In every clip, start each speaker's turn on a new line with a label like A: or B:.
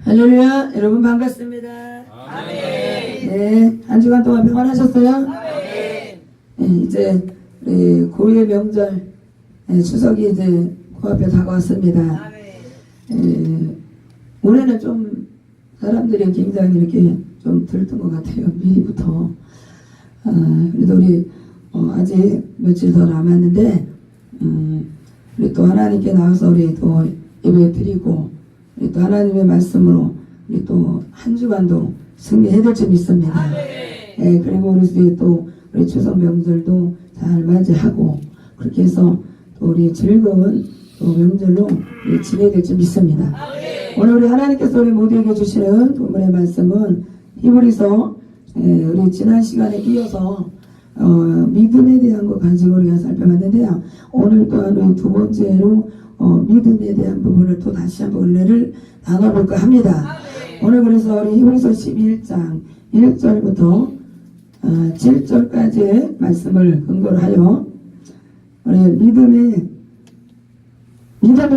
A: 할렐루야, 여러분 반갑습니다.
B: 아멘.
A: 네, 한 주간 동안 평안하셨어요?
B: 아멘.
A: 네, 이제 우리 고유의 명절 추석이 이제 코앞에 다가왔습니다. 올해는 좀 사람들이 굉장히 이렇게 좀 들뜬 것 같아요. 미리부터. 그래도 우리 아직 며칠 더 남았는데 우리 또 하나님께 나와서 우리 또 예배 드리고 우리 또 하나님의 말씀으로 우리 또 한 주간도 승리해야 될 줄 믿습니다. 예, 그리고 우리 또 우리 추석 명절도 잘 맞이하고 그렇게 해서 또 우리 즐거운 또 명절로 우리 지내야 될 줄 믿습니다. 오늘 우리 하나님께서 우리 모두에게 주시는 본문의 말씀은 히브리서 우리 지난 시간에 이어서 믿음에 대한 거 가지고 우리가 살펴봤는데요. 오늘 또한 우리 두 번째로 믿음에 대한 부분을 또 다시 한번 은혜를 나눠볼까 합니다. 오늘 그래서 우리 히브리서 11장 1절부터 7절까지의 말씀을 근거로 하여 우리 믿음을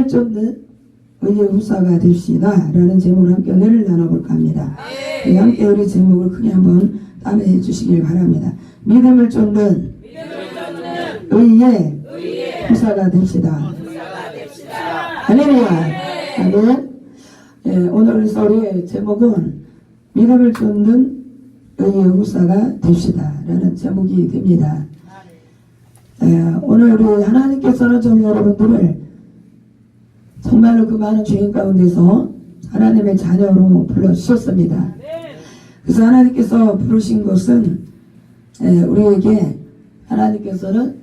A: 쫓는 의의 후사가 됩시다 라는 제목으로 함께 은혜를 나눠볼까 합니다. 함께 우리 제목을 크게 한번 따라해 주시길 바랍니다. 믿음을 쫓는 의의 후사가 됩시다. 할렐루야. 아멘. 예, 오늘 우리 제목은 믿음을 쫓는 의의 후사가 됩시다 라는 제목이 됩니다. 오늘 우리 하나님께서는 좀 여러분들을 정말로 그 많은 죄인 가운데서 하나님의 자녀로 불러주셨습니다. 그래서 하나님께서 부르신 것은 우리에게 하나님께서는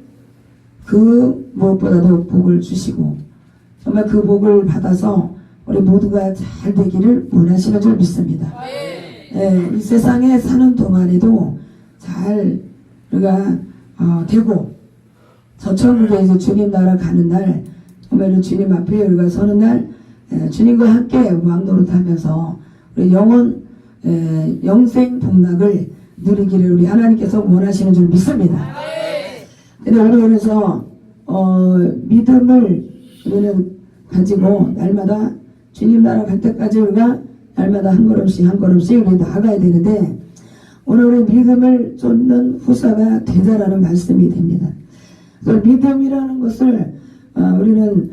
A: 그 무엇보다도 복을 주시고 정말 그 복을 받아서 우리 모두가 잘 되기를 원하시는 줄 믿습니다. 이 세상에 사는 동안에도 잘 우리가 되고 저 천국에 이제 주님 나라 가는 날 정말 주님 앞에 우리가 서는 날 주님과 함께 왕노릇하면서 우리 영생 복락을 누리기를 우리 하나님께서 원하시는 줄 믿습니다. 근데 우리 그래서 믿음을 우리는 가지고 날마다 주님 나라 갈 때까지 우리가 날마다 한 걸음씩 우리 나아가야 되는데 오늘 우리 믿음을 쫓는 후사가 되자라는 말씀이 됩니다. 그래서 믿음이라는 것을 우리는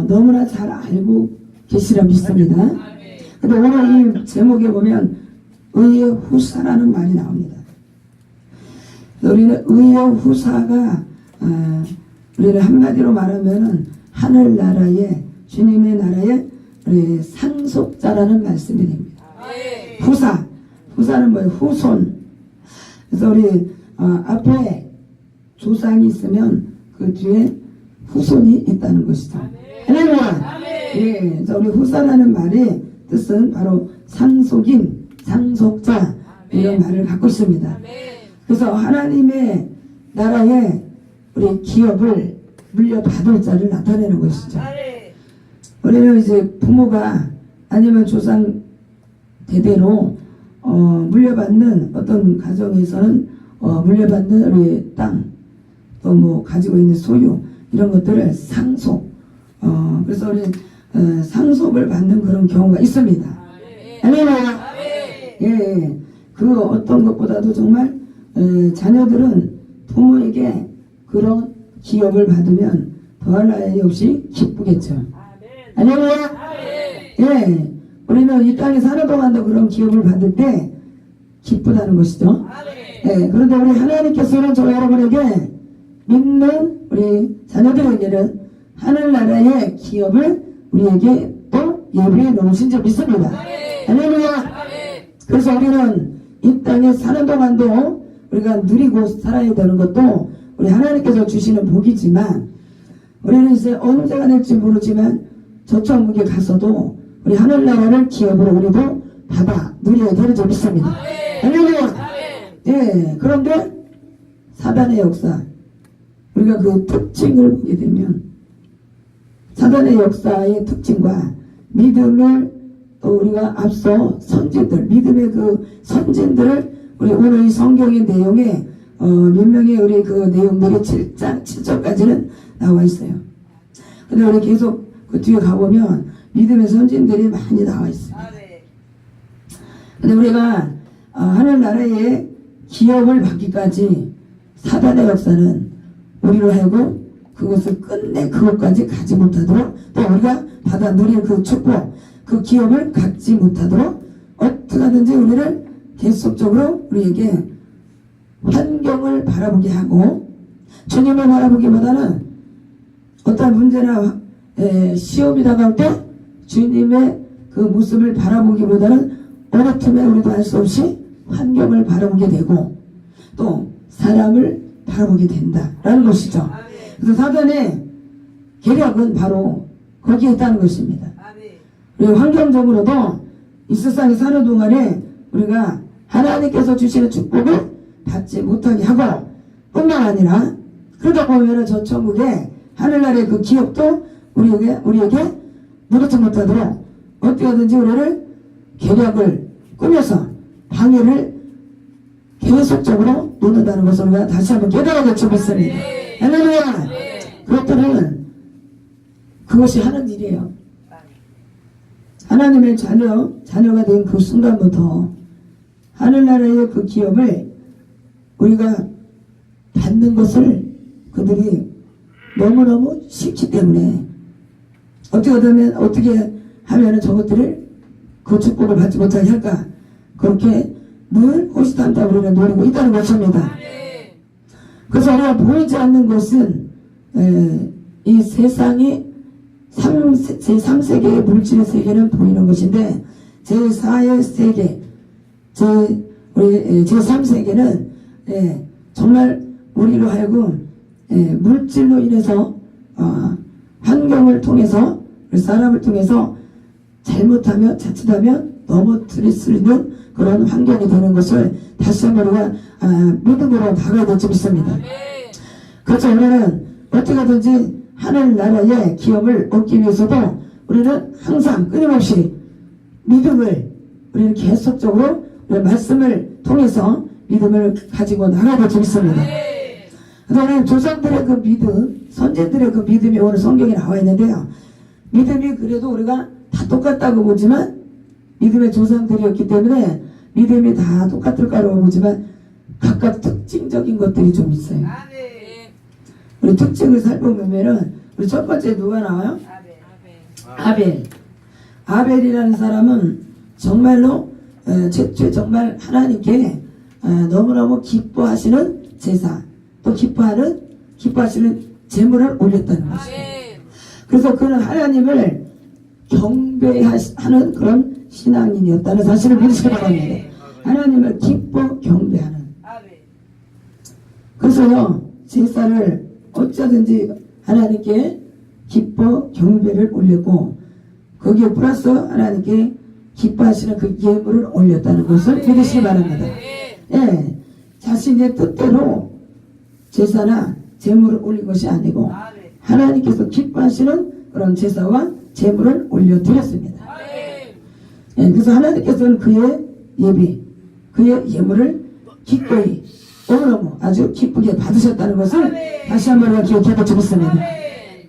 A: 너무나 잘 알고 계시라 믿습니다. 근데 오늘 이 제목에 보면 의의 후사라는 말이 나옵니다. 우리는 의의 후사가 우리는 한마디로 말하면 하늘나라의 주님의 나라의 우리 상속자라는 말씀이 됩니다. 후사는 뭐예요? 후손. 그래서 우리 앞에 조상이 있으면 그 뒤에 후손이 있다는 것이죠. 할렐루야. 예, 그래서 우리 후사라는 말의 뜻은 바로 상속인, 상속자 이런 말을 갖고 있습니다. 그래서 하나님의 나라에 우리 기업을 물려받을 자를 나타내는 것이죠. 우리는 이제 부모가 아니면 조상 대대로 물려받는 어떤 가정에서는 물려받는 우리 땅 또 뭐 가지고 있는 소유 이런 것들을 상속 그래서 우리 상속을 받는 그런 경우가 있습니다. 할렐루야. 예, 그 어떤 것보다도 정말 자녀들은 부모에게 그런 기업을 받으면 더할 나위 없이 기쁘겠죠. 할렐루야. 예, 우리는 이 땅에 사는 동안도 그런 기업을 받을 때 기쁘다는 것이죠. 예, 그런데 우리 하나님께서는 저 여러분에게 믿는 우리 자녀들에게는 하늘나라의 기업을 우리에게 또 예비해 놓으신 줄 믿습니다. 할렐루야. 그래서 우리는 이 땅에 사는 동안도 우리가 누리고 살아야 되는 것도 우리 하나님께서 주시는 복이지만 우리는 이제 언제가 될지 모르지만 저 천국에 가서도 우리 하늘나라를 기업으로 우리도 받아 누려야 되는 줄 믿습니다. 할렐루야. 예, 그런데 사단의 역사 우리가 그 특징을 보게 되면 사단의 역사의 특징과 믿음을 또 우리가 앞서 선진들 믿음의 그 선진들을 우리 오늘 이 성경의 내용에 몇 명의 우리 그 내용들이 7장 7절까지는 나와 있어요. 근데 우리 계속 그 뒤에 가보면 믿음의 선진들이 많이 나와 있습니다. 근데 우리가 하늘나라의 기업을 받기까지 사단의 역사는 우리로 하여금 그것을 끝내 그것까지 가지 못하도록, 또 우리가 받아 누릴 그 축복, 그 기업을 갖지 못하도록 어떻게 하든지 우리를 계속적으로 우리에게 환경을 바라보게 하고, 주님을 바라보기보다는 어떤 문제나 시험이 다가올 때 주님의 그 모습을 바라보기보다는 어느 틈에 우리도 알 수 없이 환경을 바라보게 되고 또 사람을 바라보게 된다라는 것이죠. 그래서 사단의 계략은 바로 거기에 있다는 것입니다. 우리 환경적으로도 이 세상에 사는 동안에 우리가 하나님께서 주시는 축복을 받지 못하게 하고, 뿐만 아니라 그러다 보면 저 천국에 하늘나라의 그 기업도 우리에게 누리지 못하도록 어떻게 하든지 우리를 계략을 꾸며서 방해를 계속적으로 놓는다는 것을 우리가 다시 한번 깨달아야 되겠습니다. 할렐루야! 그것들은 그것이 하는 일이에요. 하나님의 자녀가 된 그 순간부터 하늘나라의 그 기업을 우리가 받는 것을 그들이 너무너무 싫기 때문에 어떻게 하면 저것들을 그 축복을 받지 못하게 할까, 그렇게 늘 호시탐탐 우리는 노리고 있다는 것입니다. 그래서 우리가 보이지 않는 것은 이 세상이 제3세계의 물질의 세계는 보이는 것인데, 제4의 세계, 제3세계는 정말 우리로 하여금 물질로 인해서 환경을 통해서 사람을 통해서 잘못하면 자칫하면 넘어뜨릴 수 있는 그런 환경이 되는 것을 다시 한번 우리가 믿음으로 다가야 될 줄 믿습니다. 그래서 우리는 어떻게 하든지 하늘나라의 기업을 얻기 위해서도 우리는 항상 끊임없이 믿음을, 우리는 계속적으로 우리 말씀을 통해서 믿음을 가지고 나가야 될 줄 믿습니다. 그다음에 조상들의 그 믿음, 선진들의 그 믿음이 오늘 성경에 나와 있는데요, 믿음이 그래도 우리가 다 똑같다고 보지만, 믿음의 조상들이었기 때문에 믿음이 다 똑같을까라고 보지만 각각 특징적인 것들이 좀 있어요. 우리 특징을 살펴보면은 우리 첫 번째 누가 나와요? 아벨이라는 사람은 정말로 최초에 정말 하나님께 너무너무 기뻐하시는 제사, 또 기뻐하시는 제물을 올렸다는 것이에요. 그래서 그는 하나님을 경배하는 그런 신앙인이었다는 사실을 믿으시기 바랍니다. 하나님을 기뻐 경배하는. 그래서요, 제사를 어쩌든지 하나님께 기뻐 경배를 올렸고, 거기에 플러스 하나님께 기뻐하시는 그 예물을 올렸다는 것을 믿으시기 바랍니다. 예, 자신의 뜻대로 제사나 제물을 올린 것이 아니고 하나님께서 기뻐하시는 그런 제사와 제물을 올려드렸습니다. 예, 그래서 하나님께서는 그의 예비, 그의 예물을 기꺼이 너무너무 아주 기쁘게 받으셨다는 것을 다시 한번 기억해 주겠습니다.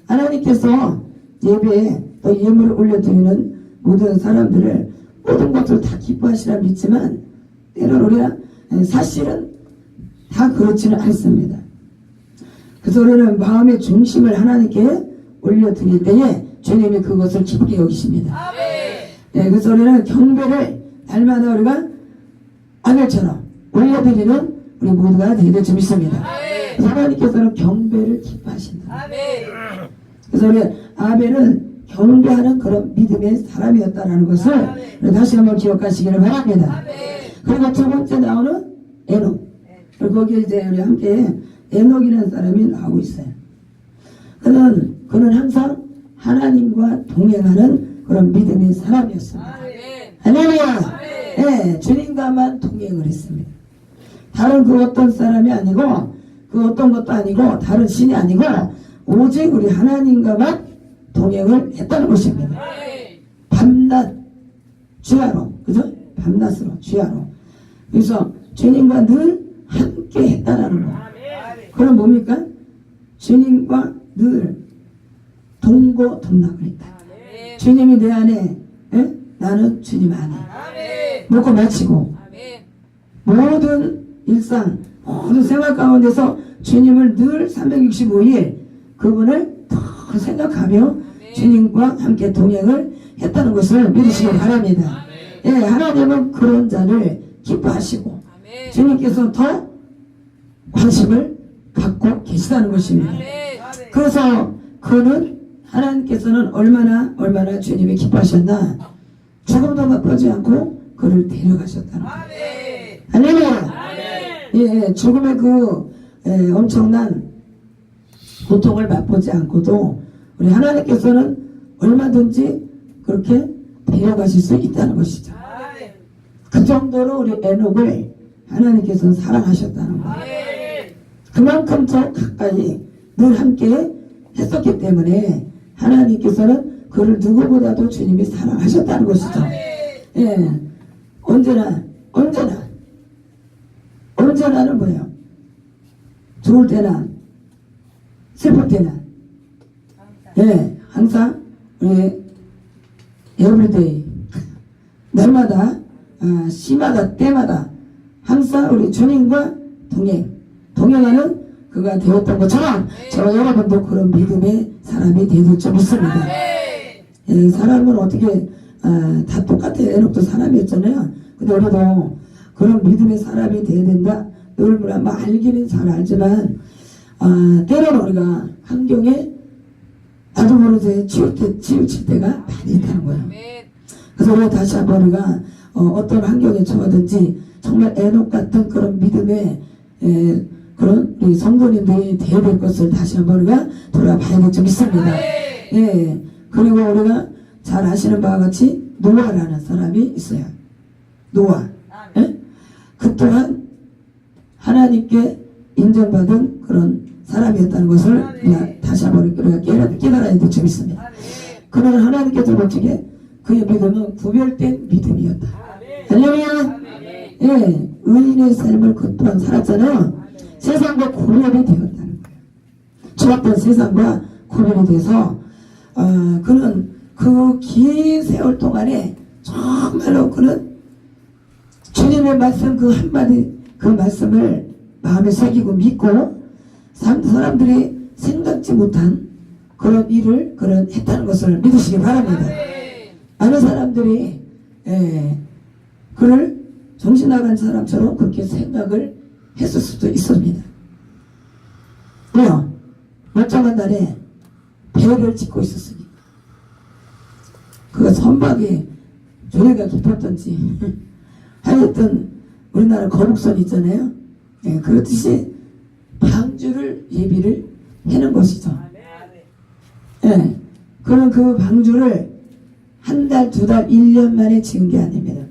A: 하나님께서 예배에 또 예물을 올려드리는 모든 사람들을 모든 것을 다 기뻐하시라 믿지만, 때로는 우리가 사실은 다 그렇지는 않습니다. 그래서 우리는 마음의 중심을 하나님께 올려드릴 때에 주님이 그것을 기쁘게 여기십니다. 예, 그래서 우리는 경배를 날마다 우리가 아벨처럼 올려드리는 우리 모두가 되게 좀 있습니다. 그래서 하나님께서는 경배를 기뻐하신다. 그래서 우리 아벨은 경배하는 그런 믿음의 사람이었다는 것을 다시 한번 기억하시기를 바랍니다. 그리고 두 번째 나오는 에녹. 그리고 거기에 이제 우리 함께 에녹이라는 사람이 나오고 있어요. 그는 항상 하나님과 동행하는 그런 믿음의 사람이었습니다. 할렐루야! 네, 주님과만 동행을 했습니다. 다른 그 어떤 사람이 아니고, 그 어떤 것도 아니고, 다른 신이 아니고, 오직 우리 하나님과만 동행을 했다는 것입니다. 밤낮 주야로, 그죠? 밤낮으로 주야로. 그래서 주님과 늘 함께 했다라는 거. 그럼 뭡니까? 주님과 늘 동고동락을 했다. 주님이 내 안에, 나는 주님 안에. 먹고 마치고 모든 일상 모든 생활 가운데서 주님을 늘 365일 그분을 더 생각하며 주님과 함께 동행을 했다는 것을 믿으시기 바랍니다. 예, 하나님은 그런 자를 기뻐하시고 주님께서 더 관심을 갖고 계시다는 것입니다. 그래서 그는 하나님께서는 얼마나 주님이 기뻐하셨나 죽음도 맛보지 않고 그를 데려가셨다는 거예요. 할렐루야. 예, 죽음의 그 엄청난 고통을 맛보지 않고도 우리 하나님께서는 얼마든지 그렇게 데려가실 수 있다는 것이죠. 그 정도로 우리 에녹을 하나님께서는 사랑하셨다는 거예요. 그만큼 더 가까이 늘 함께 했었기 때문에 하나님께서는 그를 누구보다도 주님이 사랑하셨다는 것이죠. 예, 언제나는 뭐예요? 좋을 때나 슬플 때나 예, 항상 우리 에브리데이 날마다 시마다 때마다 항상 우리 주님과 동행하는 그가 되었던 것처럼 저와 여러분도 그런 믿음의 사람이 되길 좀 믿습니다. 예, 사람은 어떻게 다 똑같아요. 에녹도 사람이었잖아요. 근데 우리도 그런 믿음의 사람이 되어야 된다. 늘 알기는 잘 알지만 때로는 우리가 환경에 나도 모르게 치우칠 때가 많이 있다는 거예요. 그래서 우리가 다시 한번 우리가 어떤 환경에 처하든지 정말 에녹 같은 그런 믿음의 그런 우리 성도님들이 되어야 될 것을 다시 한번 우리가 돌아봐야 될 점 있습니다. 예. 그리고 우리가 잘 아시는 바와 같이 노아라는 사람이 있어요. 노아. 예? 그 또한 하나님께 인정받은 그런 사람이었다는 것을 우리가 다시 한번 우리가 깨달아야 될 점이 있습니다. 그는 하나님께서 멋지게 그의 믿음은 구별된 믿음이었다. 할렐루야. 예, 의인의 삶을 그 또한 살았잖아요. 세상과 구별이 되었다는 거예요. 좋았던 세상과 구별이 돼서 그는 그 긴 세월 동안에 정말로 그는 주님의 말씀 그 한마디 그 말씀을 마음에 새기고 믿고 사람들이 생각지 못한 그런 일을 그는 했다는 것을 믿으시기 바랍니다. 많은 사람들이 그를 정신 나간 사람처럼 그렇게 생각을 했을 수도 있습니다. 왜요? 멀쩡한 날에 배를 짓고 있었으니까. 그 선박이 조회가 깊었던지 하여튼 우리나라 거북선 있잖아요. 예, 그렇듯이 방주를 예비를 해놓은 것이죠. 예, 그런 그 방주를 한 달, 두 달, 1년 만에 지은 게 아닙니다.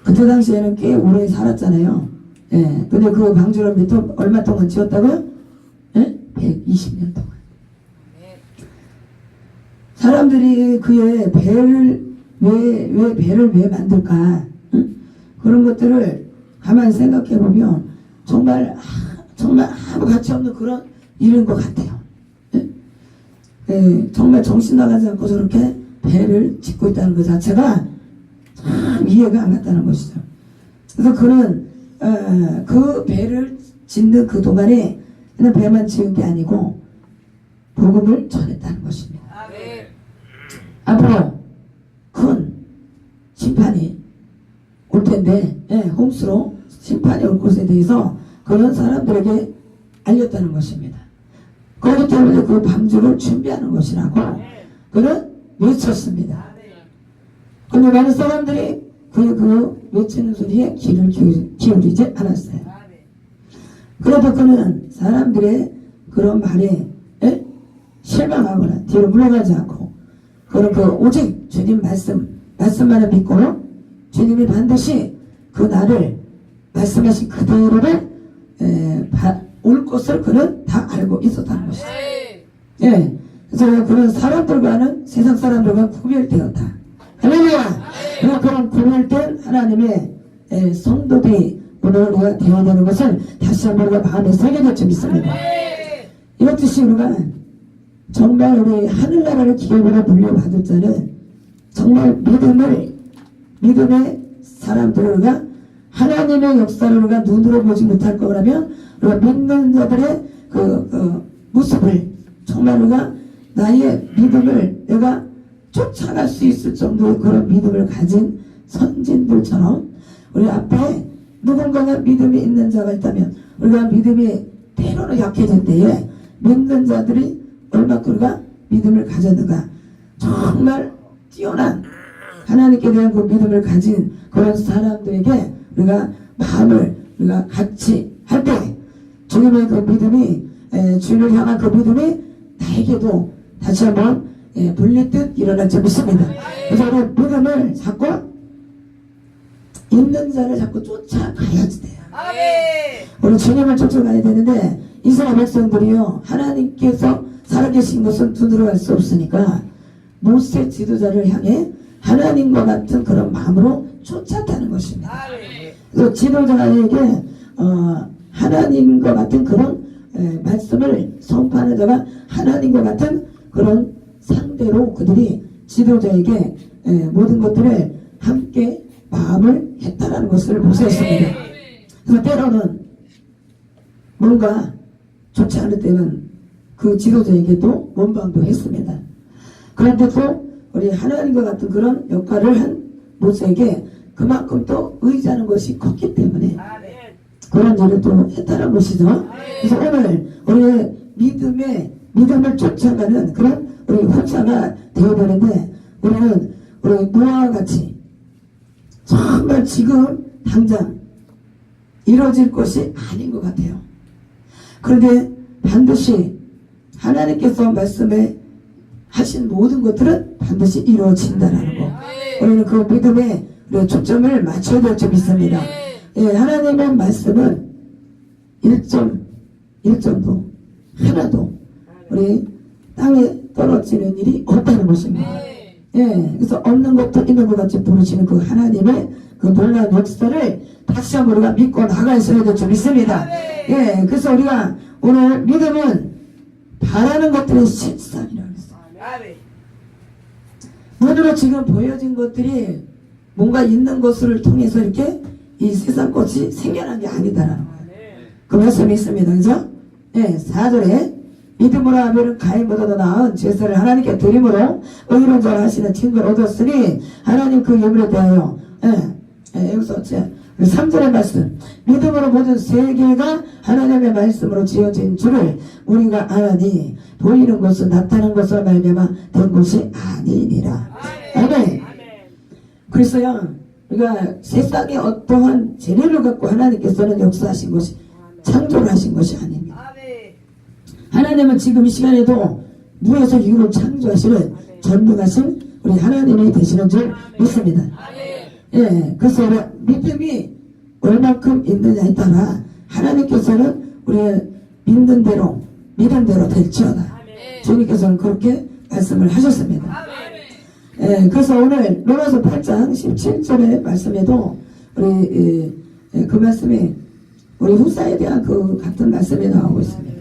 A: 그때 당시에는 꽤 오래 살았잖아요. 예, 근데 그 방주를 얼마 동안 지었다고요? 예? 120년 동안. 사람들이 그의 배를 왜 배를 왜 만들까? 응? 그런 것들을 가만히 생각해 보면 정말 아무 가치 없는 그런 일인 것 같아요. 예? 예, 정말 정신 나가지 않고 저렇게 배를 짓고 있다는 것 자체가 참 이해가 안 갔다는 것이죠. 그래서 그는 그 배를 짓는 그 동안에 그냥 배만 지은 게 아니고 복음을 전했다는 것입니다. 앞으로 큰 심판이 올 텐데 홍수로 심판이 올 것에 대해서 그런 사람들에게 알렸다는 것입니다. 그렇기 때문에 그 방주를 준비하는 것이라고 그는 외쳤습니다. 근데 많은 사람들이 그 외치는 소리에 귀를 기울이지 않았어요. 그래도 그는 사람들의 그런 말에 실망하거나 뒤로 물러가지 않고 그런 오직 주님 말씀만을 믿고 주님이 반드시 그 날을 말씀하신 그대로를 올 것을 그는 다 알고 있었다는 것이죠. 예, 그래서 그런 사람들과는 세상 사람들과 구별되었다. 할렐루야! 그런 구별된 하나님의 성도들이 오늘 우리가 되어야 되는 것을 다시 한번 우리가 마음에 새겨질 줄 믿습니다. 이렇듯이 우리가 정말 우리 하늘나라를 기업으로 물려받을 자는 정말 믿음의 사람들을 우리가 하나님의 역사를 우리가 눈으로 보지 못할 거라면 우리가 믿는 자들의 그 모습을 정말 우리가 나의 믿음을 내가 쫓아갈 수 있을 정도의 그런 믿음을 가진 선진들처럼 우리 앞에 누군가가 믿음이 있는 자가 있다면 우리가 믿음이 때로는 약해질 때에 믿는 자들이 얼마큼 우리가 믿음을 가졌는가 정말 뛰어난 하나님께 대한 그 믿음을 가진 그런 사람들에게 우리가 마음을 우리가 같이 할 때 주님의 그 믿음이 주님을 향한 그 믿음이 나에게도 다시 한번 불리듯 일어날 줄 믿습니다. 그래서 우리 믿음을 자꾸 있는 자를 자꾸 쫓아가야지 돼요. 우리 주님을 쫓아가야 되는데 이스라엘 백성들이요 하나님께서 살아계신 것은 눈으로 알 수 없으니까 모세 지도자를 향해 하나님과 같은 그런 마음으로 쫓았다는 것입니다. 그래서 지도자에게 하나님과 같은 그런 말씀을 선포하는 자가 하나님과 같은 그런 상대로 그들이 지도자에게 모든 것들을 함께 마음을 했다라는 것을 볼 수 있습니다. 그래서 때로는 뭔가 좋지 않을 때는 그 지도자에게도 원방도 했습니다. 그런데 또 우리 하나님과 같은 그런 역할을 한 모세에게 그만큼 또 의지하는 것이 컸기 때문에 그런 일을 또 했다는 것이죠. 그래서 오늘 우리의 믿음을 쫓아가는 그런 우리 후사가 되어버리는데 우리는 우리 노아와 같이 정말 지금 당장 이루어질 것이 아닌 것 같아요. 그런데 반드시 하나님께서 말씀에 하신 모든 것들은 반드시 이루어진다라는 거. 우리는 그 믿음에 초점을 맞춰야 될 줄 믿습니다. 하나님의 말씀은 1점도 하나도 우리 땅에 떨어지는 일이 없다는 것입니다. 그래서 없는 것도 있는 것 같이 부르시는 그 하나님의 그 놀라운 역사를 다시 한번 우리가 믿고 나가야 될 줄 믿습니다. 그래서 우리가 오늘 믿음은 바라는 것들의 실상이라고 했어요. 눈으로 지금 보여진 것들이 뭔가 있는 것을 통해서 이렇게 이 세상 것이 생겨난 게 아니다라는 거예요. 그 말씀이 있습니다. 그죠? 4절에 믿음으로 하면은 가인보다도 나은 제사를 하나님께 드림으로 의로운 자를 하시는 증거를 얻었으니 하나님 그 예물에 대하여 여기서 3절의 말씀 믿음으로 모든 세계가 하나님의 말씀으로 지어진 줄을 우리가 아니 보이는 것은 나타난 것으로 말미암아 된 것이 아니니라. 아멘. 그래서요 우리가 세상에 어떠한 재료를 갖고 하나님께서는 역사하신 것이 창조를 하신 것이 아닙니다. 하나님은 지금 이 시간에도 무에서 유를 창조하시는 전능하신 우리 하나님이 되시는 줄 믿습니다. 그래서 믿음이 얼만큼 있느냐에 따라 하나님께서는 우리의 믿는 대로 될지어다. 주님께서는 그렇게 말씀을 하셨습니다. 그래서 오늘 로마서 8장 17절의 말씀에도 우리 그 말씀이 우리 후사에 대한 그 같은 말씀이 나오고 있습니다.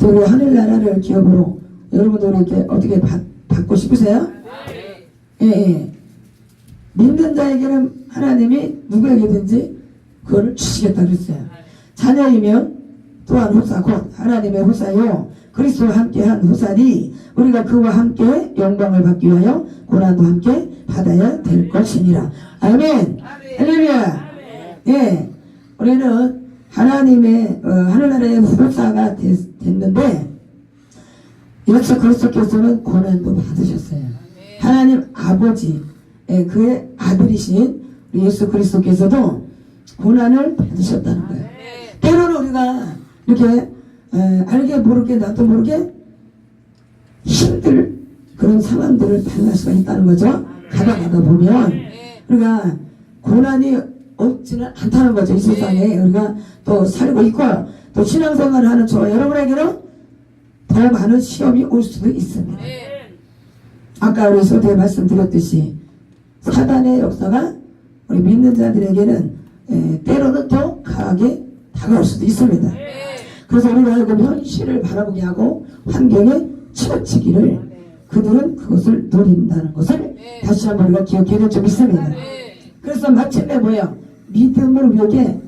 A: 우리 하늘나라를 기업으로 여러분들 이렇게 어떻게 받고 싶으세요? 믿는 자에게는 하나님이 누구에게든지 그걸 주시겠다 그랬어요. 자녀이면 또한 후사 곧 하나님의 후사요 그리스도와 함께한 후사니 우리가 그와 함께 영광을 받기 위하여 고난도 함께 받아야 될 것이니라. 아멘. 할렐루야. 우리는 하나님의 하늘나라의 후사가 됐는데 예수 그리스도께서는 고난도 받으셨어요. 하나님 아버지 그의 아들이신 예수 그리스도께서도 고난을 받으셨다는 거예요. 때로는 우리가 이렇게 알게 모르게 나도 모르게 힘들 그런 상황들을 당할 수가 있다는 거죠. 가다 보면 우리가 고난이 없지는 않다는 거죠. 이 세상에 우리가 또 살고 있고 또 신앙생활을 하는 저 여러분에게는 더 많은 시험이 올 수도 있습니다. 아까 우리 소대에 말씀드렸듯이 사단의 역사가 우리 믿는 자들에게는 때로는 더 강하게 다가올 수도 있습니다. 그래서 우리가 그 현실을 바라보게 하고 환경에 치우치기를 그들은 그것을 노린다는 것을 다시 한번 우리가 기억해야 될 점 있습니다. 그래서 마침내 뭐예요? 믿음을 우리에게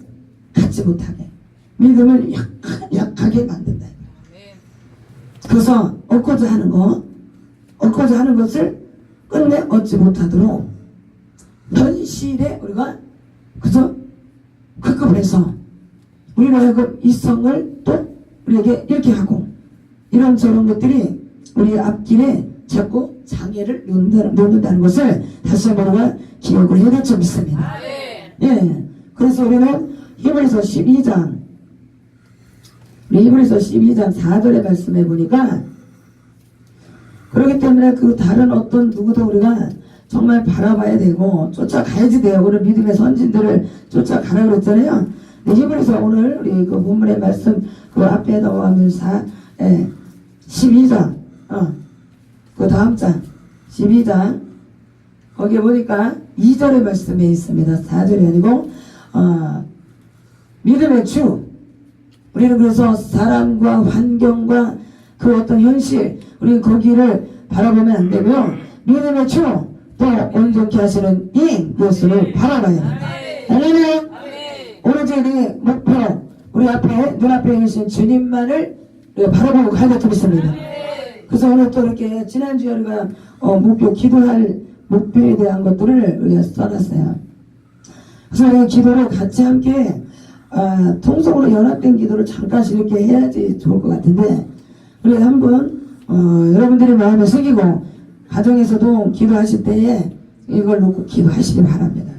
A: 갖지 못하게, 믿음을 약하게 만든다. 그래서 얻고자 하는 것을 끝내 얻지 못하도록 현실에 우리가 그저 급급해서 우리로 하여금 이성을 또 우리에게 잃게 하고, 이런 저런 것들이 우리 앞길에 자꾸 장애를 놓는다는 것을 다시 한번 우리가 기억을 해야 될 점이 있습니다. 예. 그래서 우리는 히브리서 12장 4절의 말씀해 보니까, 그렇기 때문에 그 다른 어떤 누구도 우리가 정말 바라봐야 되고 쫓아가야지 돼요. 그런 믿음의 선진들을 쫓아가라 그랬잖아요. 히브리서 오늘 우리 그 본문의 말씀 그 앞에 넘어가면 12장 그 다음 장 12장 거기에 보니까 2절의 말씀에 있습니다. 4절이 아니고 믿음의 주, 우리는 그래서 사람과 환경과 그 어떤 현실, 우리는 거기를 바라보면 안 되고요. 믿음의 주, 또 온전케 하시는 이 예수를 바라봐야 된다. 할렐루야. 오로지 우리 목표, 우리 앞에 눈앞에 계신 주님만을 우리가 바라보고 가야 될 점 있습니다. 그래서 오늘 또 이렇게 지난주에 우리가 목표, 기도할 목표에 대한 것들을 우리가 써놨어요. 그래서 우리 기도를 같이 함께 통성으로 연합된 기도를 잠깐씩 이렇게 해야지 좋을 것 같은데, 우리 한번 여러분들의 마음을 새기고 가정에서도 기도하실 때에 이걸 놓고 기도하시기 바랍니다.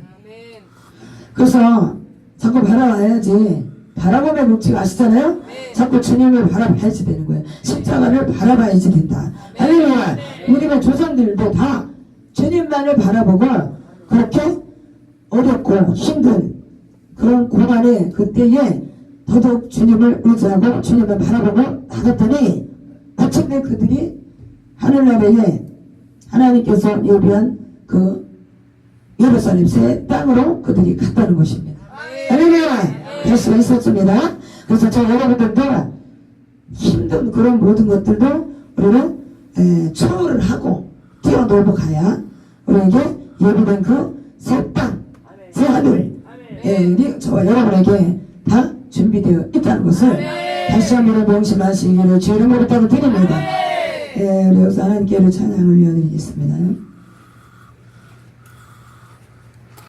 A: 그래서 자꾸 바라봐야지, 바라보면 묵지가 아시잖아요? 자꾸 주님을 바라봐야지 되는 거예요. 십자가를 바라봐야지 된다. 할렐루야. 우리가 조상들도 다 주님만을 바라보고 그렇게 어렵고 힘든 그런 고난의 그때에 더더욱 주님을 의지하고 주님을 바라보고 나갔더니 마침내 그들이 하늘나라에 하나님께서 예비한 그 예루살렘 새 땅으로 그들이 갔다는 것입니다. 할렐루야. 될 수가 있었습니다. 그래서 저 여러분들도 힘든 그런 모든 것들도 우리는 초월을 하고 뛰어넘어가야 우리에게 예비된 그 새 땅, 새 하늘, 저와 여러분에게 다 준비되어 있다는 것을 다시 한번 명심하시기를 주의 이름으로 부탁드립니다. 우리 여기서 하나님께로 찬양을 올려드리겠습니다.